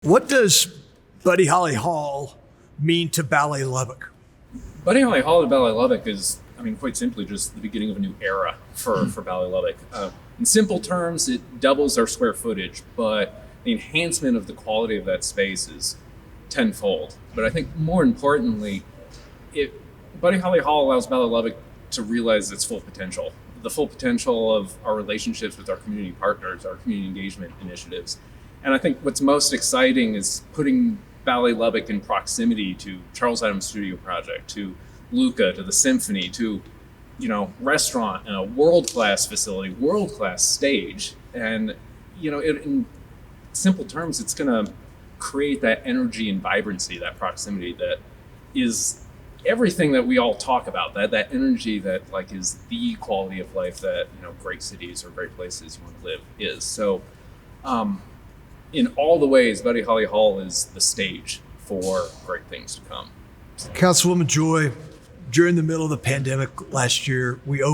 What does Buddy Holly Hall mean to Ballet Lubbock? Buddy Holly Hall at Ballet Lubbock is, quite simply just the beginning of a new era for Ballet Lubbock. In simple terms, it doubles our square footage, but the enhancement of the quality of that space is tenfold. But I think more importantly, Buddy Holly Hall allows Ballet Lubbock to realize its full potential, the full potential of our relationships with our community partners, our community engagement initiatives. And I think what's most exciting is putting Ballet Lubbock in proximity to Charles Adams Studio Project, to Luca, to the Symphony, to restaurant and a world-class facility, world-class stage. And in simple terms, it's going to create that energy and vibrancy, that proximity that is everything that we all talk about. That energy that is the quality of life that great cities or great places you want to live is. So. In all the ways, Buddy Holly Hall is the stage for great things to come. Councilwoman Joy, during the middle of the pandemic last year, we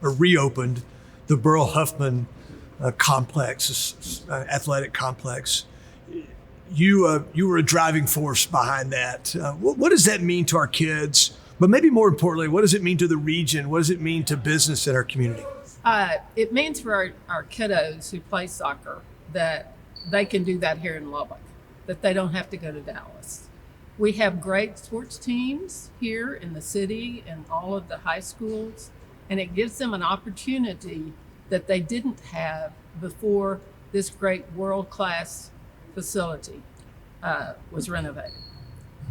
reopened the Burl Huffman complex, athletic complex. You were a driving force behind that. What does that mean to our kids? But maybe more importantly, what does it mean to the region? What does it mean to business in our community? It means for our kiddos who play soccer that they can do that here in Lubbock, that they don't have to go to Dallas. We have great sports teams here in the city and all of the high schools, and it gives them an opportunity that they didn't have before this great world-class facility was renovated.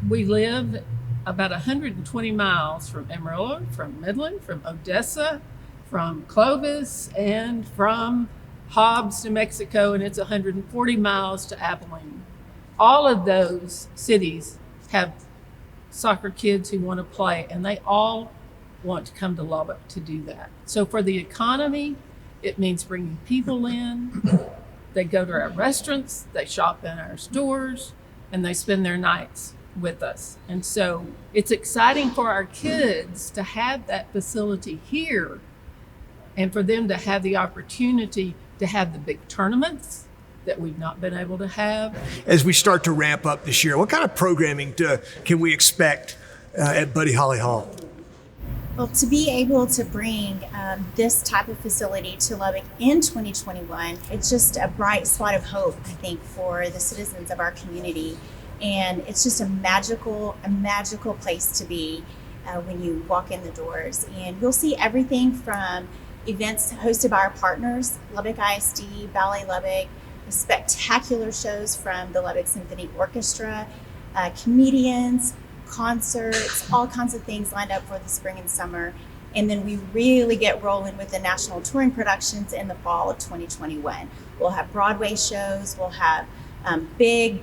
We live about 120 miles from Amarillo, from Midland, from Odessa, from Clovis, and from Hobbs, New Mexico, and it's 140 miles to Abilene. All of those cities have soccer kids who want to play, and they all want to come to Lubbock to do that. So for the economy, it means bringing people in. They go to our restaurants, they shop in our stores, and they spend their nights with us. And so it's exciting for our kids to have that facility here and for them to have the opportunity to have the big tournaments that we've not been able to have. As we start to ramp up this year, what kind of programming can we expect at Buddy Holly Hall? Well, to be able to bring this type of facility to Lubbock in 2021, it's just a bright spot of hope, I think, for the citizens of our community. And it's just a magical place to be when you walk in the doors. And you'll see everything from events hosted by our partners, Lubbock ISD, Ballet Lubbock, spectacular shows from the Lubbock Symphony Orchestra, comedians, concerts, all kinds of things lined up for the spring and summer. And then we really get rolling with the national touring productions in the fall of 2021. We'll have Broadway shows, we'll have big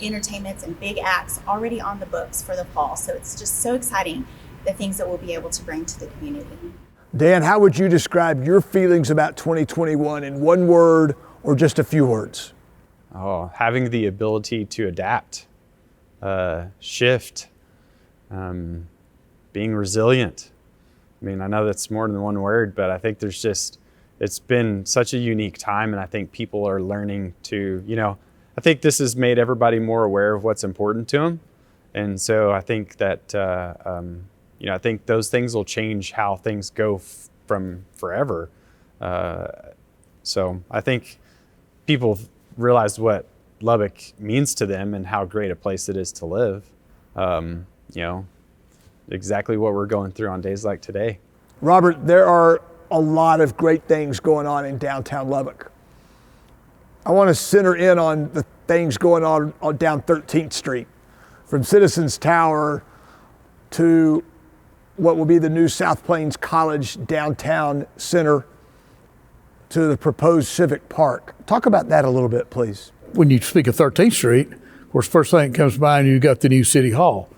entertainments and big acts already on the books for the fall. So it's just so exciting, the things that we'll be able to bring to the community. Dan, how would you describe your feelings about 2021 in one word or just a few words? Having the ability to adapt, shift, being resilient. I know that's more than one word, but I think it's been such a unique time, and I think people are learning to, I think this has made everybody more aware of what's important to them. And so I think that, I think those things will change how things go from forever. So I think people realized what Lubbock means to them and how great a place it is to live. Exactly what we're going through on days like today. Robert, there are a lot of great things going on in downtown Lubbock. I want to center in on the things going on down 13th Street, from Citizens Tower to what will be the new South Plains College downtown center to the proposed Civic Park. Talk about that a little bit, please. When you speak of 13th Street, of course, first thing that comes to mind, you got the new City Hall.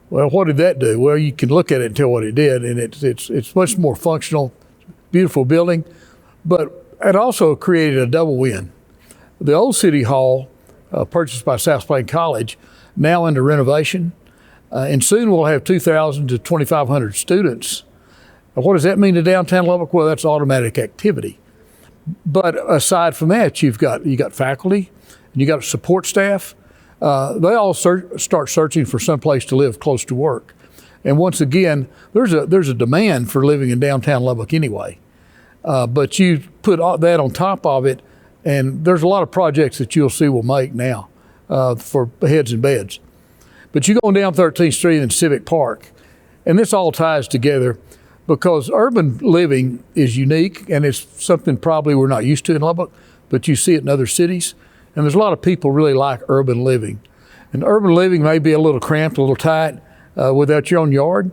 Well, what did that do? Well, you can look at it and tell what it did, and it's much more functional, beautiful building, but it also created a double win. The old City Hall, purchased by South Plains College, now under renovation, and soon we'll have 2,000 to 2,500 students. What does that mean to downtown Lubbock? Well, that's automatic activity. But aside from that, you got faculty, and you got support staff, they all start searching for some place to live close to work. And once again, there's a demand for living in downtown Lubbock anyway. But you put all that on top of it, and there's a lot of projects that you'll see we'll make now for heads and beds. But you go down 13th Street and Civic Park, and this all ties together because urban living is unique, and it's something probably we're not used to in Lubbock, but you see it in other cities. And there's a lot of people really like urban living. And urban living may be a little cramped, a little tight without your own yard.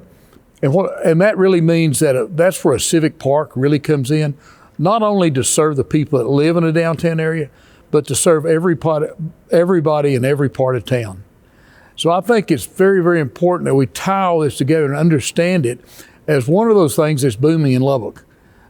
And that really means that that's where a civic park really comes in, not only to serve the people that live in a downtown area, but to serve everybody in every part of town. So I think it's very, very important that we tie all this together and understand it as one of those things that's booming in Lubbock,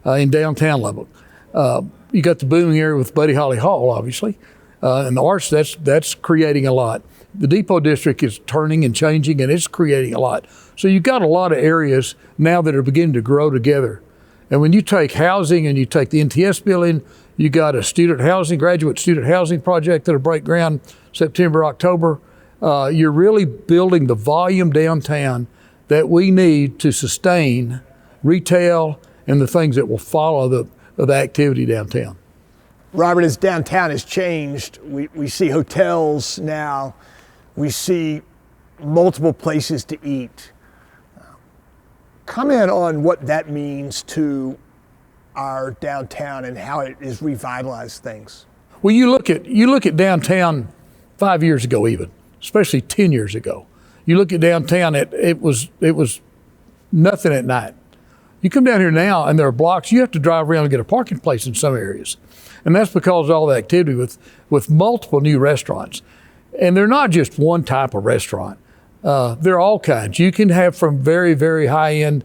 in downtown Lubbock. You got the booming area with Buddy Holly Hall, obviously, and the arts, that's creating a lot. The Depot District is turning and changing, and it's creating a lot. So you've got a lot of areas now that are beginning to grow together. And when you take housing and you take the NTS building, you got a graduate student housing project that'll break ground September, October. You're really building the volume downtown that we need to sustain retail and the things that will follow the activity downtown. Robert, as downtown has changed, we see hotels now, we see multiple places to eat. Comment on what that means to our downtown and how it has revitalized things. Well, you look at downtown 5 years ago, even, especially 10 years ago. You look at downtown, it was nothing at night. You come down here now and there are blocks, you have to drive around and get a parking place in some areas. And that's because of all the activity with multiple new restaurants. And they're not just one type of restaurant. They're all kinds. You can have from very, very high-end,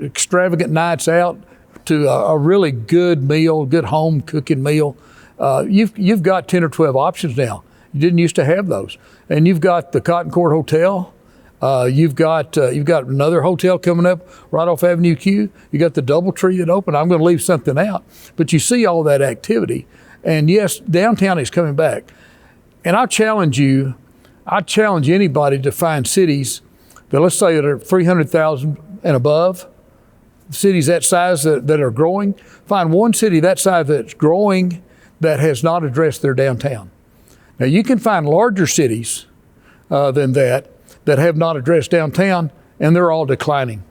extravagant nights out to a really good meal, good home cooking meal. You've got 10 or 12 options now. You didn't used to have those. And you've got the Cotton Court Hotel. You've got another hotel coming up right off Avenue Q. You got the DoubleTree that opened. I'm going to leave something out, but you see all that activity. And yes, downtown is coming back. And I challenge anybody to find cities that, let's say, that are 300,000 and above, cities that size that are growing. Find one city that size that's growing that has not addressed their downtown. Now you can find larger cities than that have not addressed downtown, and they're all declining.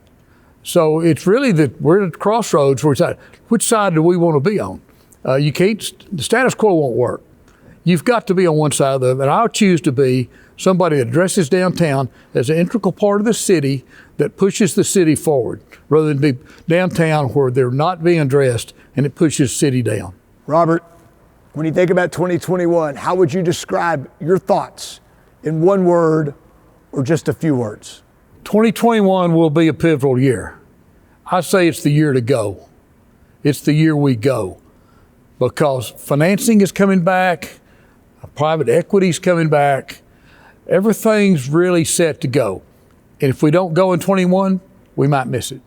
So it's really that we're at the crossroads where it's at, which side do we want to be on? The status quo won't work. You've got to be on one side of the other, and I'll choose to be somebody that addresses downtown as an integral part of the city that pushes the city forward, rather than be downtown where they're not being addressed and it pushes the city down. Robert, when you think about 2021, how would you describe your thoughts in one word or just a few words? 2021 will be a pivotal year. I say it's the year to go. It's the year we go, because financing is coming back, private equity is coming back, everything's really set to go. And if we don't go in 21, we might miss it.